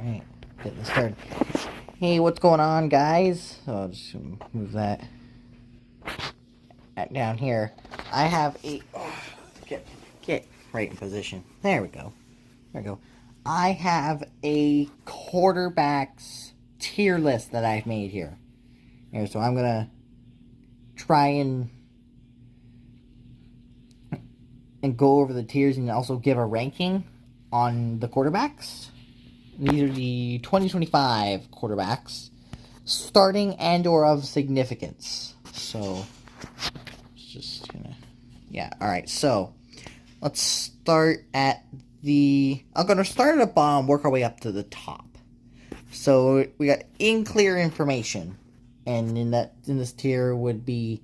Alright, getting started. Hey, what's going on, guys? So I'll just move that down here. I have a... get right in position. There we go. There we go. I have a quarterbacks tier list that I've made here. So I'm going to try and go over the tiers and also give a ranking on the quarterbacks. These are the 2025 quarterbacks, starting and or of significance. So, just gonna, yeah, all right. So, let's start at the. I'm gonna start at the bottom, work our way up to the top. So we got in clear information, and in this tier would be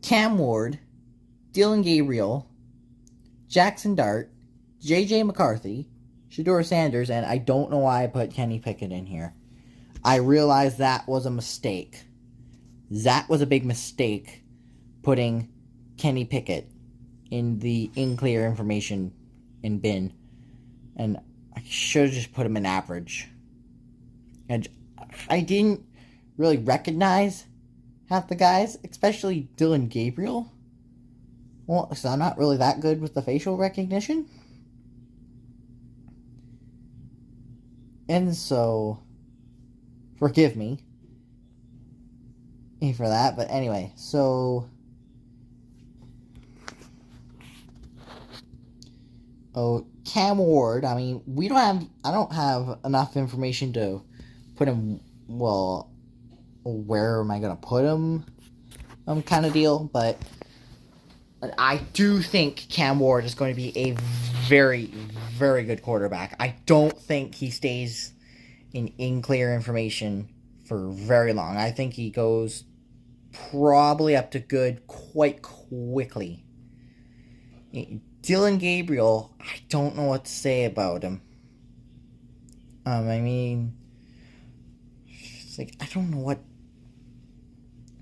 Cam Ward, Dillon Gabriel, Jackson Dart, J.J. McCarthy, Shedeur Sanders, and I don't know why I put Kenny Pickett in here. I realized that was a mistake. That was a big mistake, putting Kenny Pickett in the in clear information in bin. And I should have just put him in average. And I didn't really recognize half the guys, especially Dillon Gabriel. Well, because I'm not really that good with the facial recognition. And so, forgive me for that. But anyway, so... Oh, Cam Ward, I mean, I don't have enough information to put him, well, where am I going to put him, kind of deal, but I do think Cam Ward is going to be a very, very good quarterback. I don't think he stays in clear information for very long. I think he goes probably up to good quite quickly. Dillon Gabriel, I don't know what to say about him. I mean, it's like I don't know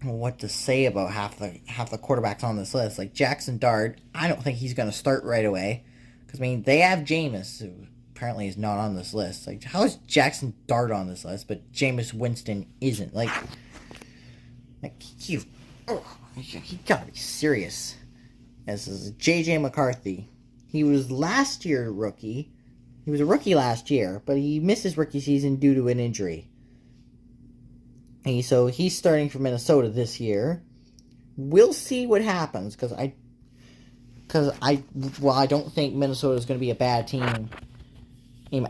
what to say about half the quarterbacks on this list. Like Jackson Dart, I don't think he's going to start right away. Because, I mean, they have Jameis, who apparently is not on this list. Like, how is Jackson Dart on this list, but Jameis Winston isn't? Like you gotta be serious. This is J.J. McCarthy. He was last year rookie. He was a rookie last year, but he missed his rookie season due to an injury. So he's starting for Minnesota this year. We'll see what happens, because I don't think Minnesota is going to be a bad team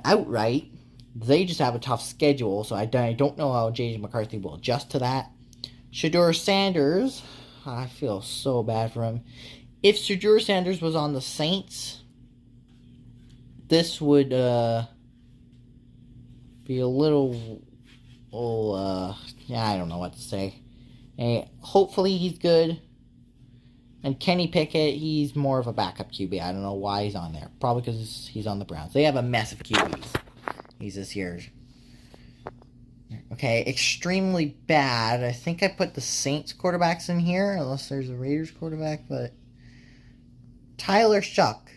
outright. They just have a tough schedule, so I don't know how J.J. McCarthy will adjust to that. Shedeur Sanders, I feel so bad for him. If Shedeur Sanders was on the Saints, this would be a little... I don't know what to say. Hopefully he's good. And Kenny Pickett, he's more of a backup QB. I don't know why he's on there. Probably because he's on the Browns. They have a mess of QBs. He's this year. Okay, extremely bad. I think I put the Saints quarterbacks in here, unless there's a Raiders quarterback, but... Tyler Shuck.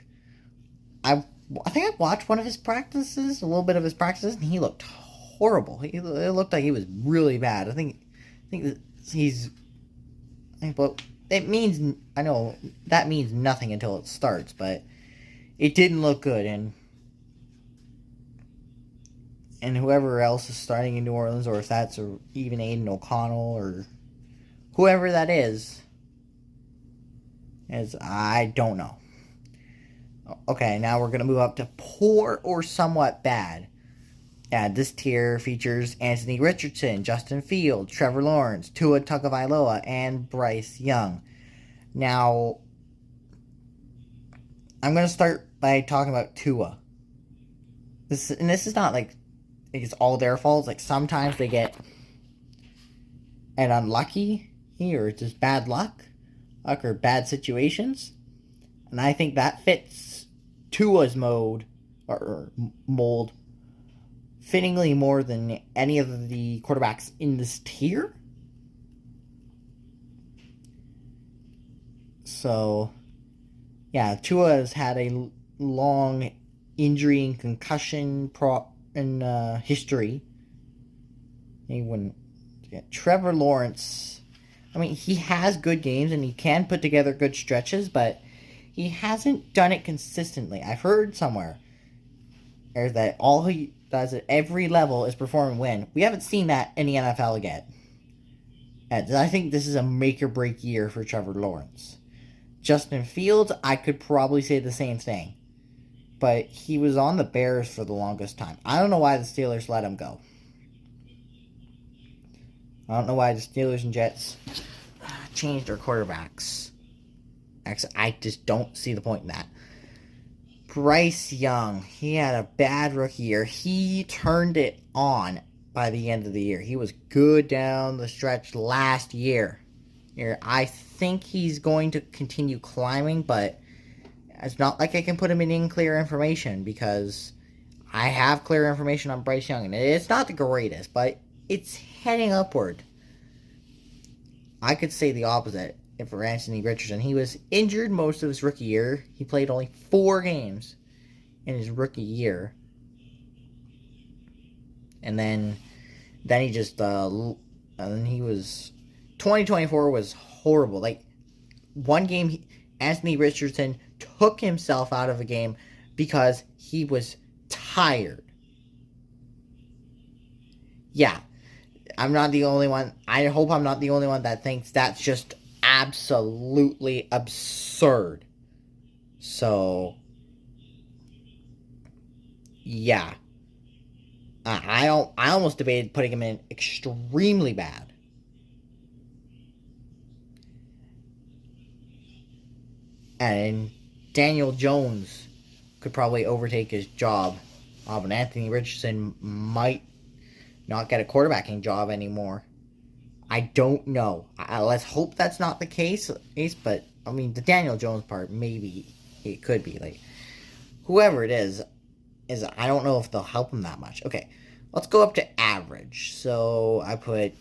I think I watched one of his practices, a little bit of his practices, and he looked horrible. It looked like he was really bad. I think he's... But it means... I know that means nothing until it starts, but it didn't look good, and whoever else is starting in New Orleans, or if that's even Aiden O'Connell, or whoever that is I don't know. Okay, now we're going to move up to poor or somewhat bad. This tier features Anthony Richardson, Justin Fields, Trevor Lawrence, Tua Tagovailoa, and Bryce Young. Now, I'm going to start by talking about Tua. This is not like it's all their fault. Like, sometimes they get an unlucky, or it's just bad luck, or bad situations. And I think that fits Tua's mold, fittingly more than any of the quarterbacks in this tier. So, yeah, Tua has had a long injury and concussion history. He wouldn't. Yeah, Trevor Lawrence. I mean, he has good games and he can put together good stretches, but he hasn't done it consistently. I've heard somewhere that all he does at every level is perform and win. We haven't seen that in the NFL yet. And I think this is a make or break year for Trevor Lawrence. Justin Fields, I could probably say the same thing. But he was on the Bears for the longest time. I don't know why the Steelers let him go. I don't know why the Steelers and Jets changed their quarterbacks. Actually, I just don't see the point in that. Bryce Young, he had a bad rookie year. He turned it on by the end of the year. He was good down the stretch last year. I think he's going to continue climbing, but it's not like I can put him in clear information because I have clear information on Bryce Young. And it's not the greatest, but it's heading upward. I could say the opposite for Anthony Richardson. He was injured most of his rookie year. He played only 4 games in his rookie year. And then he just, and then he was, 2024 was horrible. Like, one game, Anthony Richardson took himself out of a game because he was tired. Yeah, I'm not the only one. I hope I'm not the only one that thinks that's just absolutely absurd. So, yeah. I almost debated putting him in extremely bad. And Daniel Jones could probably overtake his job. And Anthony Richardson might not get a quarterbacking job anymore. I don't know. Let's hope that's not the case. But, I mean, the Daniel Jones part, maybe it could be. Like, whoever it is I don't know if they'll help him that much. Okay, let's go up to average. So, I put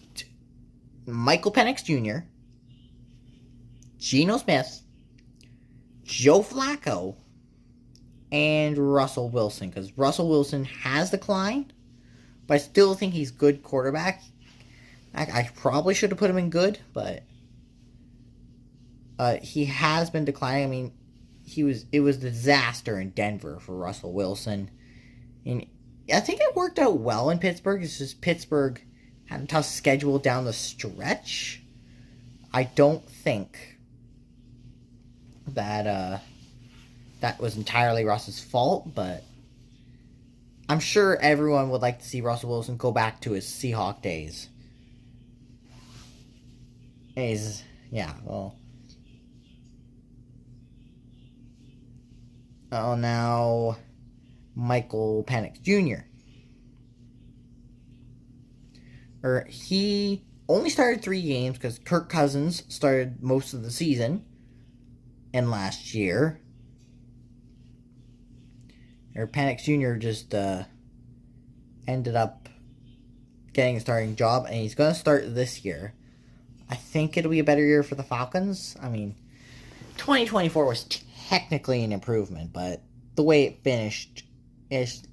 Michael Penix Jr., Geno Smith, Joe Flacco, and Russell Wilson. Because Russell Wilson has declined, but I still think he's good quarterback. I probably should have put him in good, but he has been declining. I mean, it was a disaster in Denver for Russell Wilson. And I think it worked out well in Pittsburgh. It's just Pittsburgh had a tough schedule down the stretch. I don't think that that was entirely Russ's fault, but I'm sure everyone would like to see Russell Wilson go back to his Seahawk days. Now Michael Penix Jr. He only started 3 games because Kirk Cousins started most of the season and last year. Penix Jr. just ended up getting a starting job, and he's going to start this year. I think it'll be a better year for the Falcons. I mean, 2024 was technically an improvement, but the way it finished is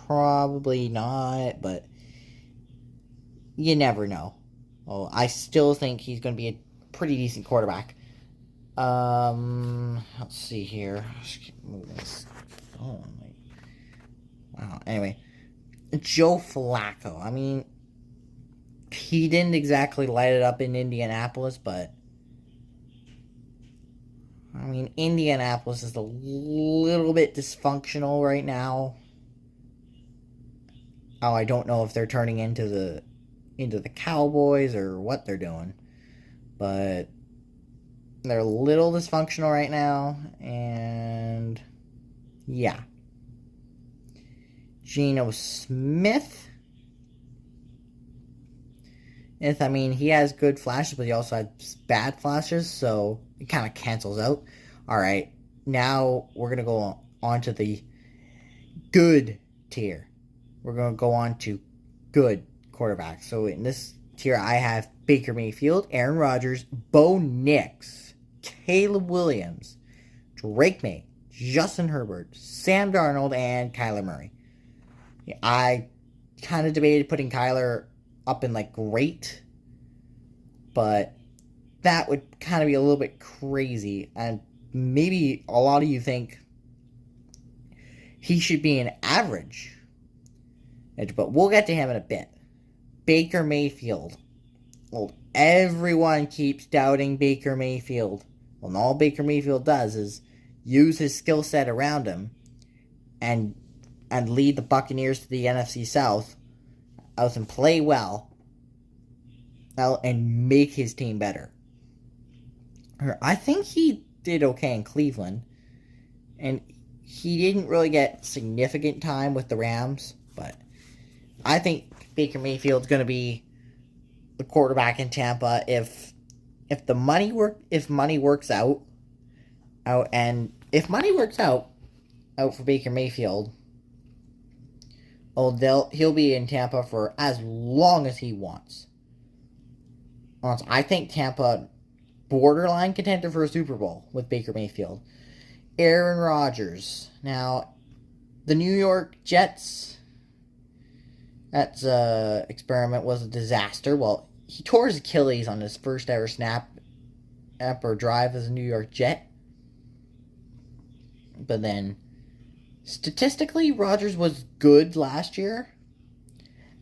probably not, but you never know. Well, I still think he's going to be a pretty decent quarterback. Let's see here. Let's keep moving this phone. Wow. Anyway, Joe Flacco. I mean, he didn't exactly light it up in Indianapolis, but I mean, Indianapolis is a little bit dysfunctional right now. Oh, I don't know if they're turning into the Cowboys or what they're doing, but they're a little dysfunctional right now, and yeah. Geno Smith. I mean, he has good flashes, but he also has bad flashes, so it kind of cancels out. Alright, now we're going to go on to the good tier. We're going to go on to good quarterbacks. So in this tier, I have Baker Mayfield, Aaron Rodgers, Bo Nix, Caleb Williams, Drake May, Justin Herbert, Sam Darnold, and Kyler Murray. I kind of debated putting Kyler up in like great, but that would kind of be a little bit crazy, and maybe a lot of you think he should be an average. But we'll get to him in a bit. Baker Mayfield. Well, everyone keeps doubting Baker Mayfield. Well, and all Baker Mayfield does is use his skill set around him and lead the Buccaneers to the NFC South out and play well out and make his team better. I think he did okay in Cleveland, and he didn't really get significant time with the Rams, but I think Baker Mayfield's going to be the quarterback in Tampa if money works out for Baker Mayfield. He'll be in Tampa for as long as he wants. I think Tampa borderline contender for a Super Bowl with Baker Mayfield. Aaron Rodgers. Now, the New York Jets, that experiment was a disaster. Well, he tore his Achilles on his first ever snap or drive as a New York Jet. But then, statistically, Rodgers was good last year.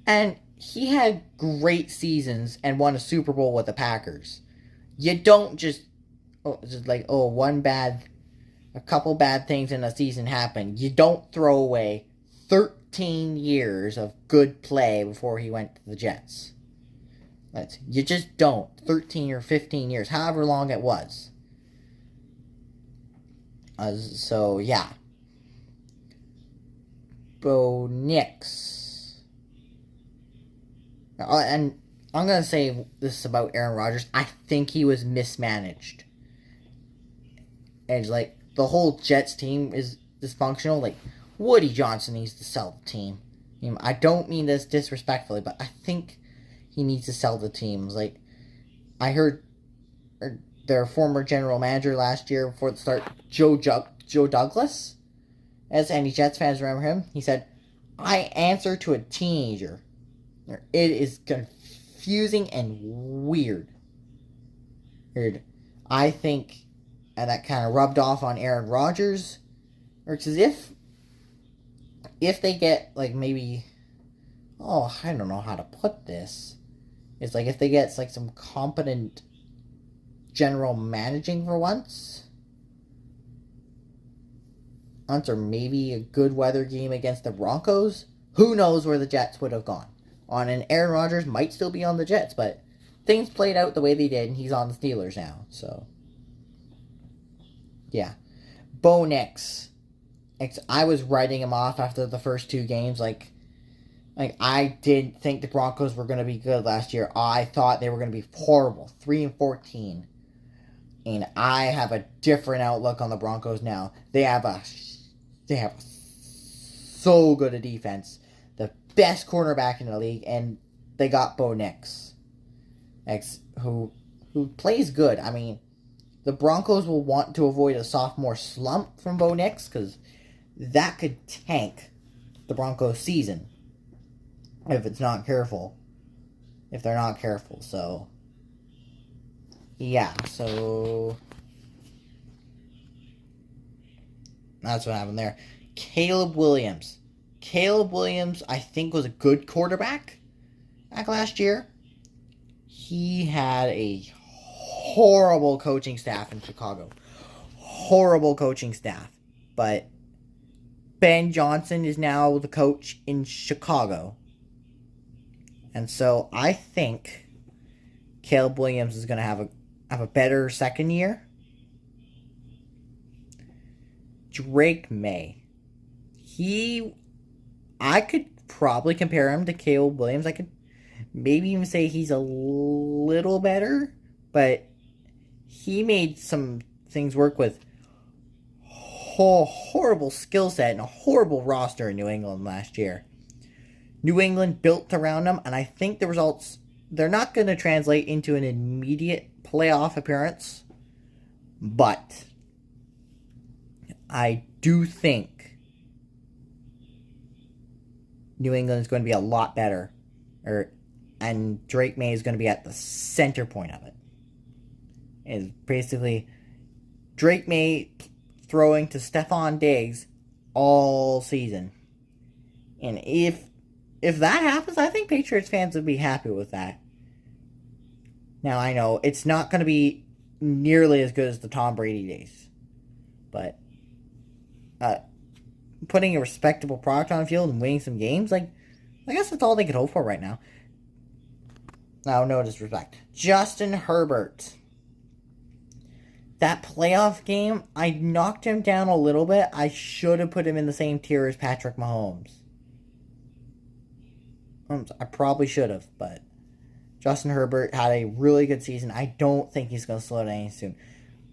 And he had great seasons and won a Super Bowl with the Packers. You don't a couple bad things in a season happen. You don't throw away 13 years of good play before he went to the Jets. You just don't. 13 or 15 years, however long it was. So, yeah. Bo Nix. And I'm going to say this about Aaron Rodgers. I think he was mismanaged. And, the whole Jets team is dysfunctional. Woody Johnson needs to sell the team. I don't mean this disrespectfully, but I think he needs to sell the teams. I heard their former general manager last year before the start, Joe Douglas, as any Jets fans remember him, he said, "I answer to a teenager. It is confusing and weird." I think, and that kind of rubbed off on Aaron Rodgers, or because if they get maybe, I don't know how to put this. It's if they get some competent general managing for once, or maybe a good weather game against the Broncos, who knows where the Jets would have gone. And Aaron Rodgers might still be on the Jets, but things played out the way they did, and he's on the Steelers now, so. Yeah. Bo Nix. I was writing him off after the first two games. I didn't think the Broncos were going to be good last year. I thought they were going to be horrible. 3-14. And I have a different outlook on the Broncos now. They have so good a defense. The best cornerback in the league. And they got Bo Nix. Who plays good. The Broncos will want to avoid a sophomore slump from Bo Nix, because that could tank the Broncos season if they're not careful. So, yeah, so that's what happened there. Caleb Williams, I think, was a good quarterback back last year. He had a horrible coaching staff in Chicago. Horrible coaching staff. But Ben Johnson is now the coach in Chicago. And so I think Caleb Williams is going to have a better second year. Drake May. I could probably compare him to Caleb Williams. I could maybe even say he's a little better, but he made some things work with horrible skill set and a horrible roster in New England last year. New England built around him, and I think the results, they're not going to translate into an immediate playoff appearance, but I do think New England is going to be a lot better. And Drake May is going to be at the center point of it. Is basically Drake May throwing to Stephon Diggs all season. And if that happens, I think Patriots fans would be happy with that. Now, I know it's not going to be nearly as good as the Tom Brady days. But putting a respectable product on the field and winning some games, I guess that's all they could hope for right now. Now, no disrespect. Justin Herbert. That playoff game, I knocked him down a little bit. I should have put him in the same tier as Patrick Mahomes. I probably should have, but Justin Herbert had a really good season. I don't think he's going to slow down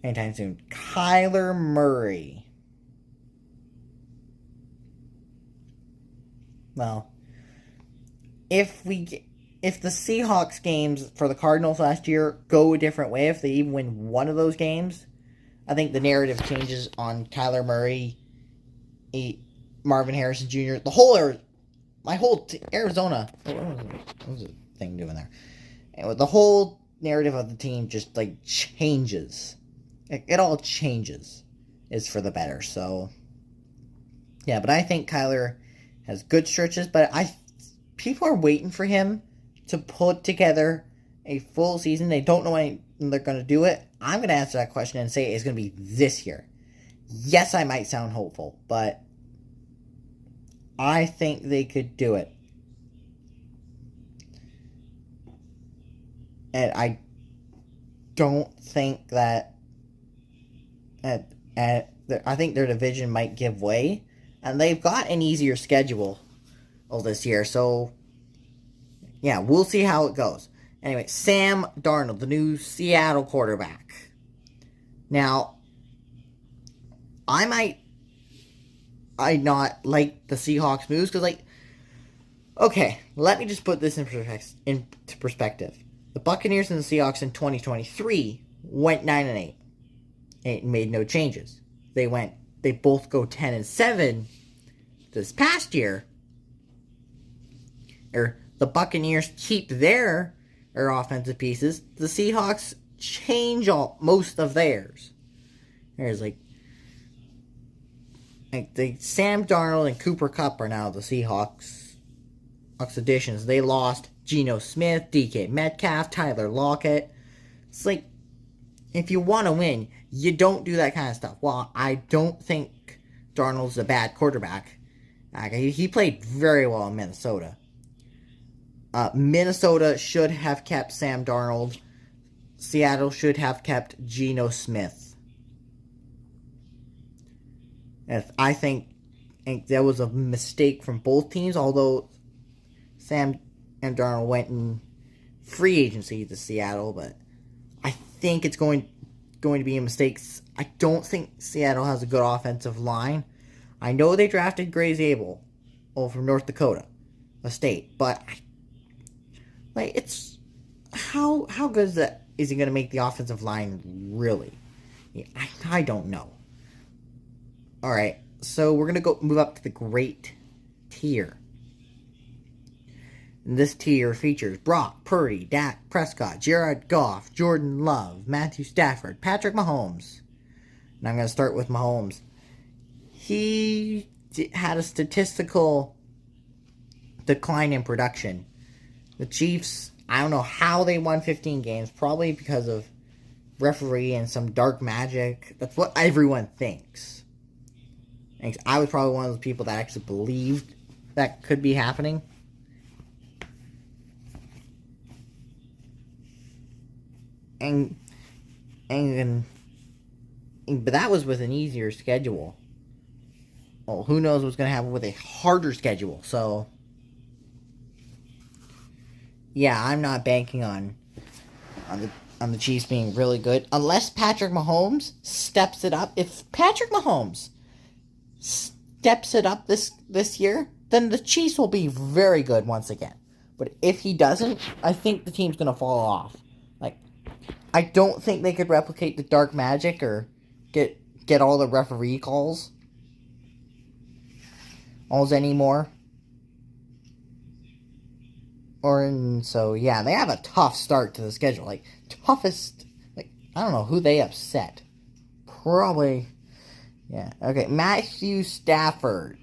anytime soon. Kyler Murray. Well, if the Seahawks games for the Cardinals last year go a different way, if they even win one of those games, I think the narrative changes on Kyler Murray, Marvin Harrison Jr., Arizona. What was the thing doing there? And the whole narrative of the team just changes. It all changes. Is for the better. So yeah, but I think Kyler has good stretches, but people are waiting for him to put together a full season. They don't know when they're going to do it. I'm going to answer that question and say it's going to be this year. Yes, I might sound hopeful, but I think they could do it. And I don't think that I think their division might give way. And they've got an easier schedule this year, so yeah, we'll see how it goes. Anyway, Sam Darnold, the new Seattle quarterback. Now, I not like the Seahawks moves because, okay, let me just put this into perspective. The Buccaneers and the Seahawks in 2023 went 9-8. It made no changes. They both go 10-7 this past year. The Buccaneers keep their offensive pieces. The Seahawks change most of theirs. There's the Sam Darnold and Cooper Kupp are now the Seahawks additions. They lost Geno Smith, DK Metcalf, Tyler Lockett. It's if you want to win, you don't do that kind of stuff. Well, I don't think Darnold's a bad quarterback. He played very well in Minnesota. Minnesota should have kept Sam Darnold. Seattle should have kept Geno Smith. I think that was a mistake from both teams, although Sam and Darnold went in free agency to Seattle, but I think it's going to be a mistake. I don't think Seattle has a good offensive line. I know they drafted Gray Zabel from North Dakota State, but it's how good is that? Is he going to make the offensive line really? I don't know. All right, so we're going to move up to the great tier. And this tier features Brock Purdy, Dak Prescott, Jared Goff, Jordan Love, Matthew Stafford, Patrick Mahomes. And I'm going to start with Mahomes. He had a statistical decline in production. The Chiefs, I don't know how they won 15 games. Probably because of referee and some dark magic. That's what everyone thinks. And I was probably one of the people that actually believed that could be happening. But that was with an easier schedule. Well, who knows what's going to happen with a harder schedule. So, yeah, I'm not banking on the Chiefs being really good unless Patrick Mahomes steps it up. If Patrick Mahomes steps it up this year, then the Chiefs will be very good once again. But if he doesn't, I think the team's going to fall off. I don't think they could replicate the dark magic or get get all the referee calls almost anymore. So yeah, they have a tough start to the schedule. Like, toughest, like, I don't know who they upset. Probably, yeah. Okay, Matthew Stafford.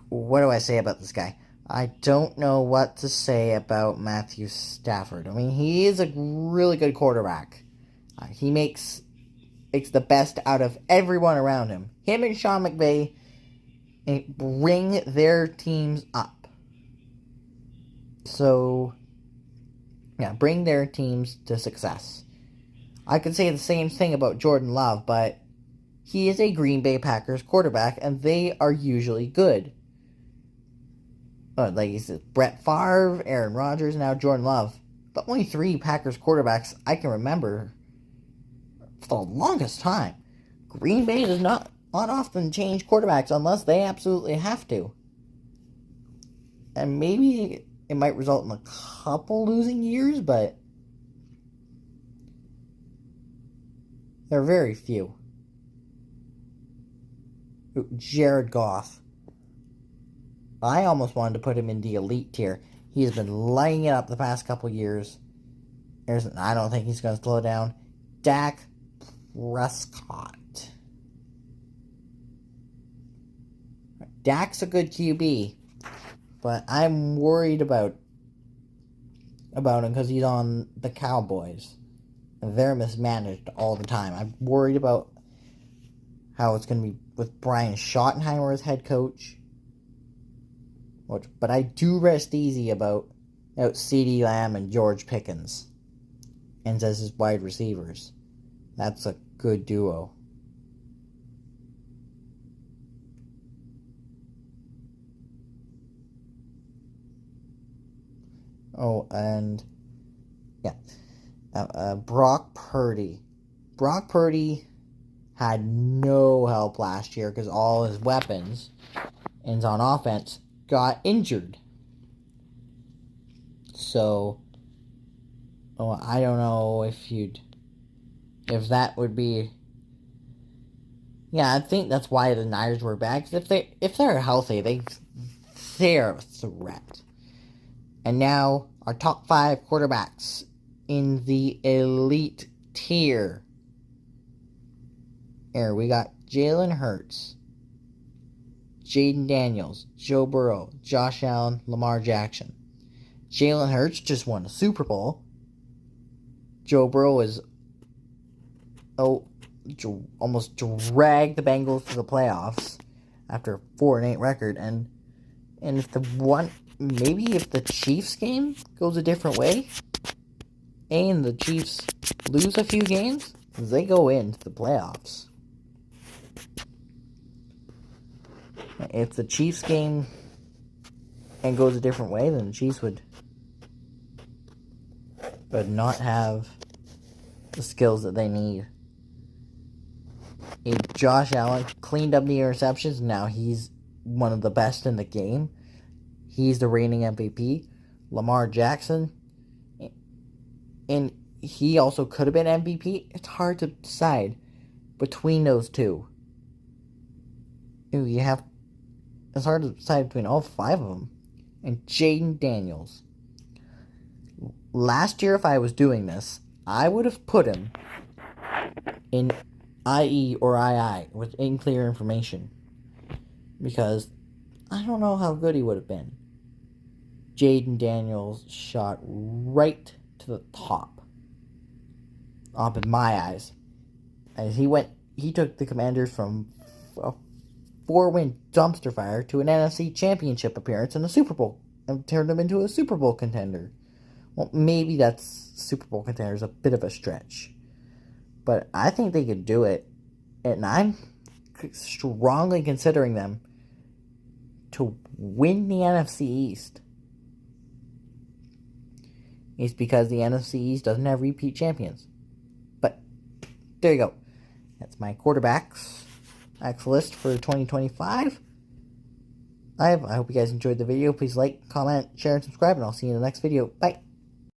What do I say about this guy? I don't know what to say about Matthew Stafford. I mean, he is a really good quarterback. He makes the best out of everyone around him. Him and Sean McVay bring their teams up. So, yeah, bring their teams to success. I could say the same thing about Jordan Love, but he is a Green Bay Packers quarterback, and they are usually good. Like you said, Brett Favre, Aaron Rodgers, now Jordan Love. The only 3 Packers quarterbacks I can remember for the longest time. Green Bay does not often change quarterbacks unless they absolutely have to. And maybe it might result in a couple losing years, but there are very few. Jared Goff. I almost wanted to put him in the elite tier. He has been lighting it up the past couple years. I don't think he's going to slow down. Dak Prescott. Dak's a good QB, but I'm worried about him because he's on the Cowboys. And they're mismanaged all the time. I'm worried about how it's going to be with Brian Schottenheimer as head coach. But I do rest easy about CeeDee Lamb and George Pickens and as his wide receivers. That's a good duo. Oh, and yeah, Brock Purdy. Brock Purdy had no help last year because all his weapons and on offense got injured. So, I don't know if that would be. Yeah, I think that's why the Niners were bad. Because if they're healthy, they're a threat. And now our top 5 quarterbacks in the elite tier. Here we got Jalen Hurts, Jaden Daniels, Joe Burrow, Josh Allen, Lamar Jackson. Jalen Hurts just won a Super Bowl. Joe Burrow is almost dragged the Bengals to the playoffs after a 4-8 record, and if the Chiefs game goes a different way, and the Chiefs lose a few games, they go into the playoffs. If the Chiefs game and goes a different way, then the Chiefs would not have the skills that they need. If Josh Allen cleaned up the interceptions, now he's one of the best in the game. He's the reigning MVP. Lamar Jackson, and he also could have been MVP. It's hard to decide between those two. It's hard to decide between all 5 of them. And Jaden Daniels. Last year, if I was doing this, I would have put him in IE or II with unclear information. Because I don't know how good he would have been. Jaden Daniels shot right to the top. Up in my eyes. As he took the Commanders from a 4-win dumpster fire to an NFC Championship appearance in the Super Bowl and turned them into a Super Bowl contender. Well, maybe that's Super Bowl contender is a bit of a stretch, but I think they could do it, and I'm strongly considering them to win the NFC East. It's because the NFC East doesn't have repeat champions. But there you go. That's my quarterbacks list for 2025. I hope you guys enjoyed the video. Please like, comment, share, and subscribe, and I'll see you in the next video. Bye.